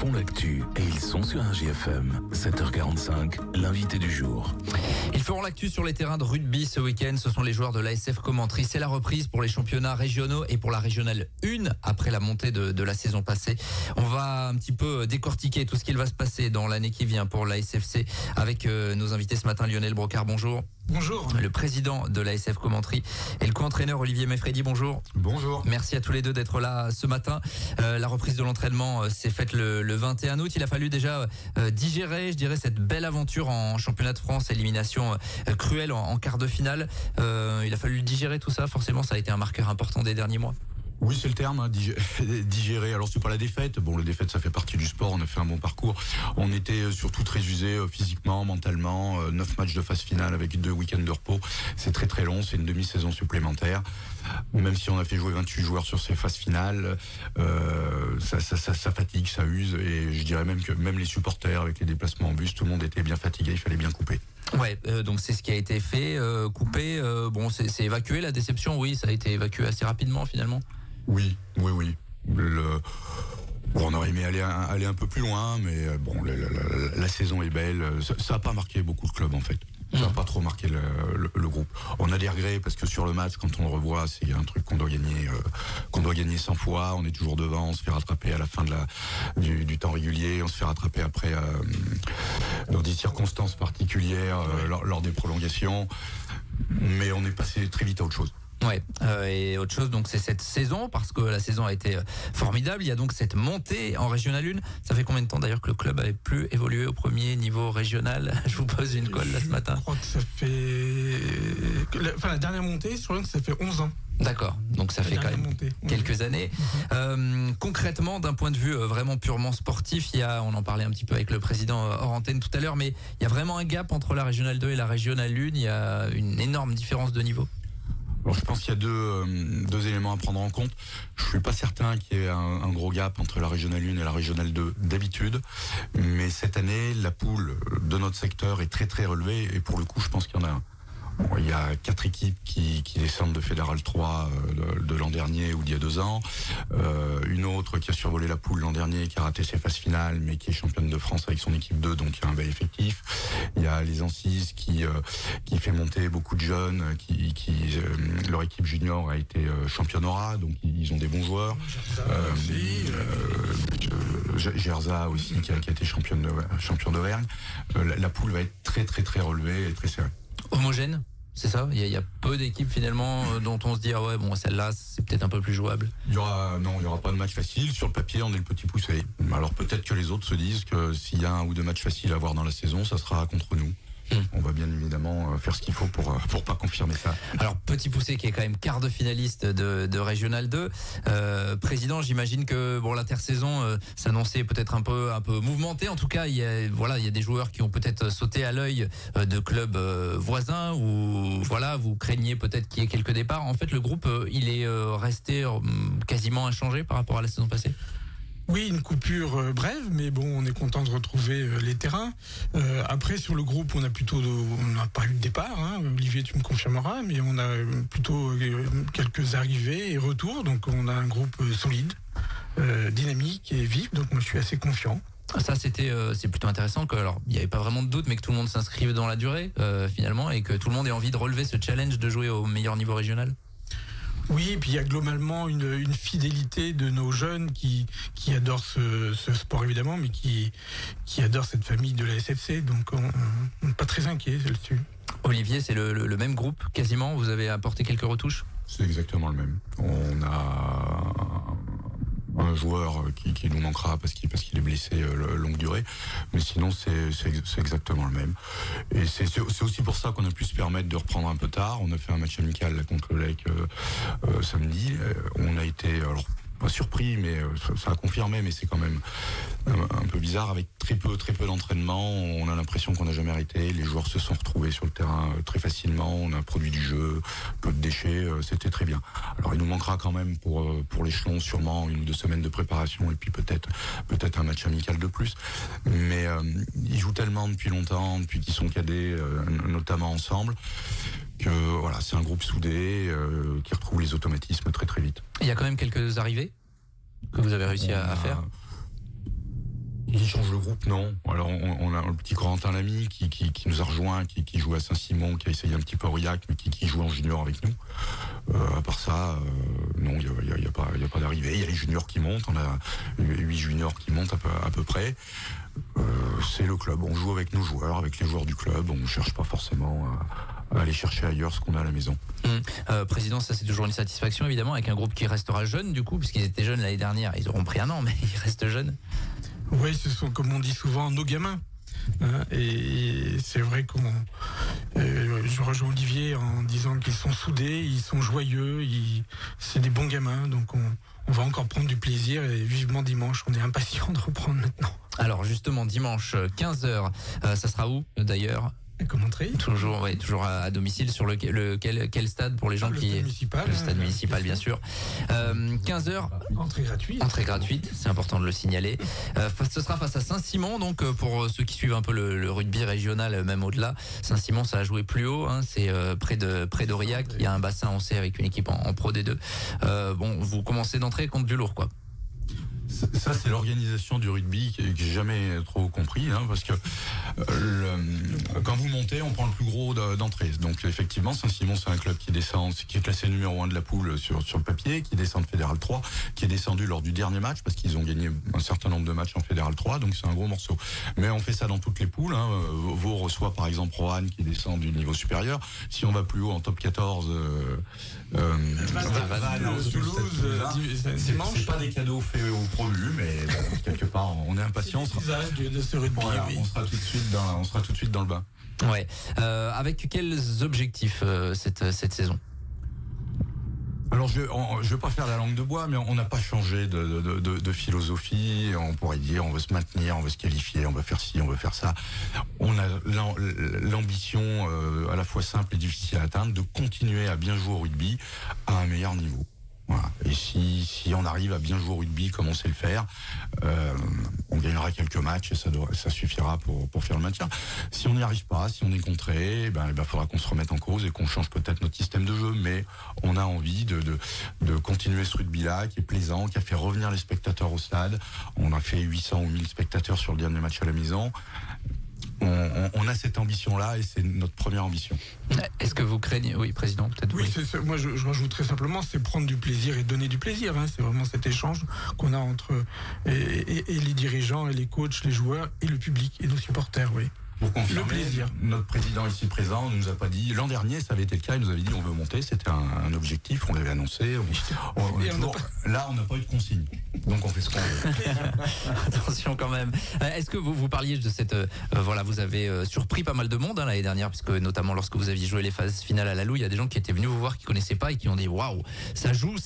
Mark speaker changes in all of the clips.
Speaker 1: font l'actu et ils sont sur un GFM. 7h45, l'invité du jour.
Speaker 2: Ils feront l'actu sur les terrains de rugby ce week-end. Ce sont les joueurs de l'ASF Commentry. C'est la reprise pour les championnats régionaux et pour la régionale 1 après la montée de la saison passée. On va un petit peu décortiquer tout ce qu'il va se passer dans l'année qui vient pour l'ASFC avec nos invités ce matin. Lionel Brocard, bonjour.
Speaker 3: Bonjour.
Speaker 2: Le président de l'ASF Commentry et le co-entraîneur Olivier Meffredi, bonjour.
Speaker 3: Bonjour.
Speaker 2: Merci à tous les deux d'être là ce matin. La reprise de l'entraînement s'est faite le 21 août. Il a fallu déjà digérer, je dirais, cette belle aventure en championnat de France, élimination cruelle en quart de finale. Il a fallu digérer tout ça, forcément ça a été un marqueur important des derniers mois.
Speaker 3: Oui, c'est le terme, hein, digérer. Alors, c'est pas la défaite. Bon, la défaite, ça fait partie du sport. On a fait un bon parcours. On était surtout très usés physiquement, mentalement. 9 matchs de phase finale avec 2 week-ends de repos. C'est très très long. C'est une demi-saison supplémentaire. Même si on a fait jouer 28 joueurs sur ces phases finales, ça fatigue, ça use. Et je dirais même que même les supporters avec les déplacements en bus, tout le monde était bien fatigué. Il fallait bien couper.
Speaker 2: Ouais, donc c'est ce qui a été fait, coupé. Bon, c'est évacué la déception. Oui, ça a été évacué assez rapidement finalement.
Speaker 3: Oui. On aurait aimé aller un peu plus loin, mais bon, la saison est belle. Ça n'a pas marqué beaucoup de clubs en fait. Ça n'a pas trop marqué le groupe. On a des regrets parce que sur le match, quand on le revoit, c'est un truc qu'on doit gagner 100 fois. On est toujours devant, on se fait rattraper à la fin du temps régulier, on se fait rattraper après dans des circonstances particulières lors des prolongations. Mais on est passé très vite à autre chose.
Speaker 2: Ouais, et autre chose, donc c'est cette saison, parce que la saison a été formidable. Il y a donc cette montée en Régional 1. Ça fait combien de temps d'ailleurs que le club avait plus évolué au premier niveau régional? Je vous pose une colle là ce matin.
Speaker 4: Je crois que ça fait... la dernière montée, je crois que ça fait 11 ans.
Speaker 2: D'accord, donc ça fait quand même quelques années. Concrètement, d'un point de vue vraiment purement sportif, on en parlait un petit peu avec le président hors antenne tout à l'heure, mais il y a vraiment un gap entre la Régionale 2 et la Régionale 1. Il y a une énorme différence de niveau.
Speaker 3: Alors, je pense qu'il y a deux éléments à prendre en compte. Je suis pas certain qu'il y ait un gros gap entre la Régionale 1 et la Régionale 2 d'habitude, mais cette année, la poule de notre secteur est très très relevée et pour le coup, je pense qu'il y en a il y a 4 équipes qui descendent de Fédéral 3 de l'an dernier ou d'il y a 2 ans. Une autre qui a survolé la poule l'an dernier, qui a raté ses phases finales, mais qui est championne de France avec son équipe 2, donc il y a un bel effectif. Il y a les Ancises qui fait monter beaucoup de jeunes, leur équipe junior a été championne Aura, donc ils ont des bons joueurs. Gerza aussi qui a été champion d'Auvergne. La poule va être très très très relevée et très serrée.
Speaker 2: Homogène, c'est ça? Il y a peu d'équipes finalement dont on se dit ah ouais bon celle-là c'est peut-être un peu plus jouable.
Speaker 3: Il y aura pas de match facile. Sur le papier on est le petit poussé. Alors peut-être que les autres se disent que s'il y a 1 ou 2 matchs faciles à avoir dans la saison, ça sera contre nous. On va bien évidemment faire ce qu'il faut pour pas confirmer ça.
Speaker 2: Alors petit poussé qui est quand même quart de finaliste de Régional 2. Président, j'imagine que bon l'intersaison s'annonçait peut-être un peu mouvementée. En tout cas, il y a des joueurs qui ont peut-être sauté à l'œil de clubs voisins ou voilà, vous craignez peut-être qu'il y ait quelques départs. En fait, le groupe il est resté quasiment inchangé par rapport à la saison passée.
Speaker 4: Oui, une coupure brève, mais bon, on est content de retrouver les terrains. Après, sur le groupe, on n'a pas eu de départ. Hein. Olivier, tu me confirmeras, mais on a plutôt quelques arrivées et retours. Donc, on a un groupe solide, dynamique et vif. Donc, moi, je suis assez confiant.
Speaker 2: Ça, c'est plutôt intéressant que, alors, il n'y avait pas vraiment de doute, mais que tout le monde s'inscrive dans la durée, finalement, et que tout le monde ait envie de relever ce challenge de jouer au meilleur niveau régional.
Speaker 4: Oui, et puis il y a globalement une fidélité de nos jeunes qui adorent ce sport évidemment, mais qui adorent cette famille de la SFC, donc on n'est pas très inquiet là-dessus.
Speaker 2: Olivier, c'est le même groupe quasiment, vous avez apporté quelques retouches?
Speaker 3: C'est exactement le même. On a un joueur qui nous manquera parce qu'il est blessé longue durée, mais sinon c'est exactement le même. Et c'est aussi pour ça qu'on a pu se permettre de reprendre un peu tard. On a fait un match amical contre le Lec samedi. On a été alors pas surpris, mais ça a confirmé, mais c'est quand même un peu bizarre avec très peu d'entraînement. On a l'impression qu'on n'a jamais arrêté. Les joueurs se sont retrouvés sur le terrain très facilement. On a produit du jeu, peu de déchets. C'était très bien. Alors il nous manquera quand même pour l'échelon sûrement 1 ou 2 semaines de préparation et puis peut-être un match amical de plus. Mais ils jouent tellement depuis longtemps, depuis qu'ils sont cadets, notamment ensemble, que voilà, c'est un groupe soudé qui retrouve les automatismes très très vite.
Speaker 2: Il y a quand même quelques arrivées que vous avez réussi à faire.
Speaker 3: Il change le groupe, non. Alors on a le petit Corentin Lamy qui nous a rejoint, qui joue à Saint-Simon, qui a essayé un petit peu Aurillac, mais qui joue en junior avec nous. À part ça, non, il y a pas d'arrivée. Il y a les juniors qui montent, on a 8 juniors qui montent à peu près. C'est le club, on joue avec nos joueurs, avec les joueurs du club, on ne cherche pas forcément à aller chercher ailleurs ce qu'on a à la maison.
Speaker 2: Président, ça c'est toujours une satisfaction évidemment, avec un groupe qui restera jeune du coup, puisqu'ils étaient jeunes l'année dernière, ils auront pris un an, mais ils restent jeunes.
Speaker 4: Oui, ce sont, comme on dit souvent, nos gamins. Et c'est vrai je rejoins Olivier en disant qu'ils sont soudés, ils sont joyeux, c'est des bons gamins, donc on va encore prendre du plaisir et vivement dimanche, on est impatient de reprendre maintenant.
Speaker 2: Alors justement, dimanche 15h, ça sera où d'ailleurs ?
Speaker 4: Commenterie.
Speaker 2: Toujours à domicile sur quel stade pour les gens
Speaker 4: qui...
Speaker 2: Le stade municipal, bien sûr. 15h.
Speaker 4: Entrée gratuite.
Speaker 2: Entrée gratuite, c'est important de le signaler. Ce sera face à Saint-Simon, donc pour ceux qui suivent un peu le rugby régional, même au-delà. Saint-Simon, ça a joué plus haut, hein, c'est près d'Aurillac. Il y a un bassin, on sait, avec une équipe en Pro D2. Vous commencez d'entrée contre du lourd, quoi.
Speaker 3: Ça, c'est l'organisation du rugby que j'ai jamais trop compris, hein, parce que quand vous montez, on prend le plus gros d'entrée. Donc effectivement, Saint-Simon, c'est un club qui est classé numéro 1 de la poule sur le papier, qui descend de Fédéral 3, qui est descendu lors du dernier match, parce qu'ils ont gagné un certain nombre de matchs en Fédéral 3, donc c'est un gros morceau. Mais on fait ça dans toutes les poules. Hein. Vaud reçoit par exemple Roanne, qui descend du niveau supérieur. Si on va plus haut en top 14,
Speaker 4: Toulouse, dimanche.
Speaker 3: C'est pas des cadeaux faits au promu, mais bon, quelque part, on est impatient.
Speaker 4: De ce rugby,
Speaker 3: voilà, oui. On sera tout de suite dans le bain.
Speaker 2: Ouais. Avec quels objectifs cette saison ?
Speaker 3: Alors je vais pas faire la langue de bois, mais on n'a pas changé de philosophie. On pourrait dire on veut se maintenir, on veut se qualifier, on veut faire ci, on veut faire ça. On a l'ambition à la fois simple et difficile à atteindre de continuer à bien jouer au rugby à un meilleur niveau. Voilà. Et si on arrive à bien jouer au rugby comme on sait le faire, on gagnera quelques matchs et ça suffira pour faire le maintien. Si on n'y arrive pas, si on est contré, il faudra qu'on se remette en cause et qu'on change peut-être notre système de jeu. Mais on a envie de continuer ce rugby-là qui est plaisant, qui a fait revenir les spectateurs au stade. On a fait 800 ou 1000 spectateurs sur le dernier match à la maison. On a cette ambition-là et c'est notre première ambition.
Speaker 2: Est-ce que vous craignez... Oui, Président, peut-être.
Speaker 4: Oui, moi je rajouterais simplement, c'est prendre du plaisir et donner du plaisir. Hein. C'est vraiment cet échange qu'on a entre et les dirigeants, et les coachs, les joueurs, et le public, et nos supporters, oui.
Speaker 3: Pour confirmer,
Speaker 4: le plaisir.
Speaker 3: Notre président ici présent ne nous a pas dit, l'an dernier ça avait été le cas, il nous avait dit on veut monter, c'était un objectif, on l'avait annoncé. Là on n'a pas eu de consigne, donc on fait ce qu'on veut.
Speaker 2: Attention quand même. Est-ce que vous parliez de cette... vous avez surpris pas mal de monde l'année dernière, puisque notamment lorsque vous aviez joué les phases finales à la Loue, il y a des gens qui étaient venus vous voir, qui connaissaient pas et qui ont dit waouh, ça joue.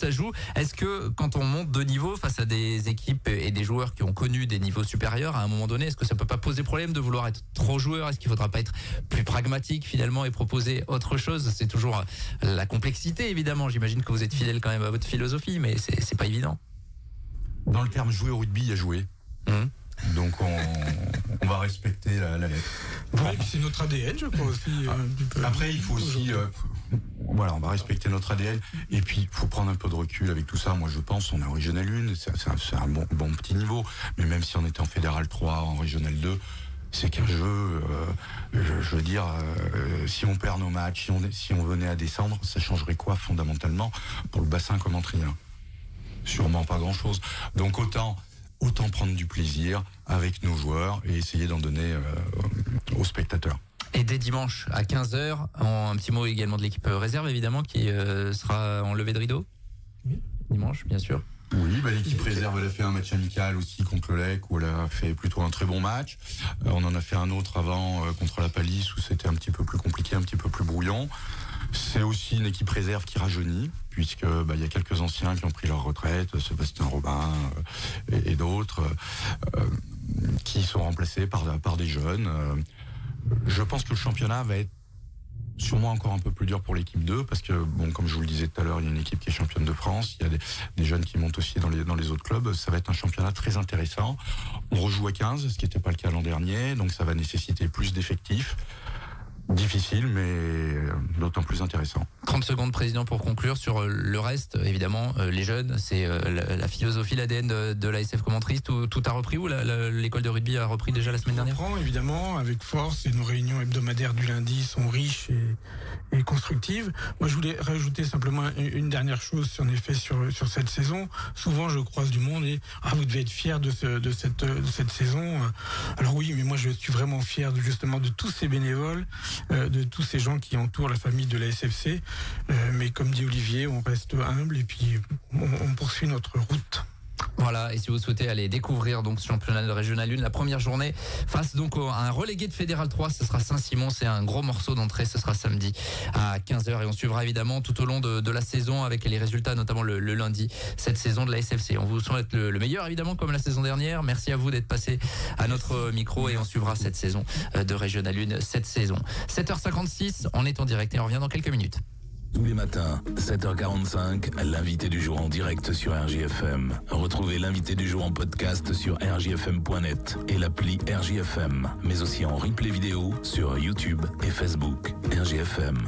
Speaker 2: Est-ce que quand on monte de niveau face à des équipes et des joueurs qui ont connu des niveaux supérieurs, à un moment donné, est-ce que ça peut pas poser problème de vouloir être trop joueur? Est-ce qu'il faudra pas être plus pragmatique finalement et proposer autre chose? C'est toujours la complexité évidemment. J'imagine que vous êtes fidèle quand même à votre philosophie, mais c'est pas évident.
Speaker 3: Dans le terme jouer au rugby, il y a jouer. Donc on va respecter la lettre.
Speaker 4: Ouais, c'est notre ADN, je crois aussi.
Speaker 3: Après, il faut aussi... on va respecter notre ADN. Et puis, il faut prendre un peu de recul avec tout ça. Moi, je pense, on est en Régional 1, c'est un bon petit niveau. Mais même si on était en Fédéral 3, en Régional 2, c'est qu'un jeu, je veux dire, si on perd nos matchs, si on venait à descendre, ça changerait quoi fondamentalement pour le bassin commentrien? Sûrement pas grand-chose. Donc autant prendre du plaisir avec nos joueurs et essayer d'en donner aux spectateurs.
Speaker 2: Et dès dimanche à 15h, un petit mot également de l'équipe réserve évidemment qui sera en levée de rideau. Oui. Dimanche, bien sûr.
Speaker 3: Oui, l'équipe réserve, elle a fait un match amical aussi contre le Lec où elle a fait plutôt un très bon match. On en a fait un autre avant contre la Palisse où c'était un petit peu plus compliqué, un petit peu plus brouillon. C'est aussi une équipe réserve qui rajeunit puisque il y a quelques anciens qui ont pris leur retraite, Sébastien Robin et d'autres qui sont remplacés par des jeunes. Je pense que le championnat va être sûrement encore un peu plus dur pour l'équipe 2 parce que, comme je vous le disais tout à l'heure, il y a une équipe qui est championne de France, il y a des jeunes qui montent aussi dans les autres clubs. Ça va être un championnat très intéressant. On rejoue à 15, ce qui n'était pas le cas l'an dernier, donc ça va nécessiter plus d'effectifs. Difficile, mais d'autant plus intéressant.
Speaker 2: 30 secondes, président, pour conclure sur le reste. Évidemment, les jeunes, c'est la philosophie, l'ADN de l'ASF Commentrice. Tout a repris ou l'école de rugby a repris déjà la semaine dernière?
Speaker 4: On reprend évidemment avec force et nos réunions hebdomadaires du lundi sont riches et constructives. Moi, je voulais rajouter simplement une dernière chose en effet sur cette saison. Souvent, je croise du monde et vous devez être fiers de cette saison. Alors oui, mais moi, je suis vraiment fier justement de tous ces bénévoles, de tous ces gens qui entourent la famille de la SFC. Mais comme dit Olivier, on reste humble et puis on poursuit notre route.
Speaker 2: Voilà, et si vous souhaitez aller découvrir donc ce championnat de Régional 1, la première journée face donc à un relégué de Fédéral 3, ce sera Saint-Simon, c'est un gros morceau d'entrée, ce sera samedi à 15h et on suivra évidemment tout au long de la saison avec les résultats, notamment le lundi, cette saison de la SFC. On vous souhaite le meilleur évidemment comme la saison dernière. Merci à vous d'être passé à notre micro et on suivra cette saison de Régional 1 cette saison. 7h56, on est en direct et on revient dans quelques minutes.
Speaker 1: Tous les matins, 7h45, l'invité du jour en direct sur RJFM. Retrouvez l'invité du jour en podcast sur rjfm.net et l'appli RJFM, mais aussi en replay vidéo sur YouTube et Facebook. RJFM.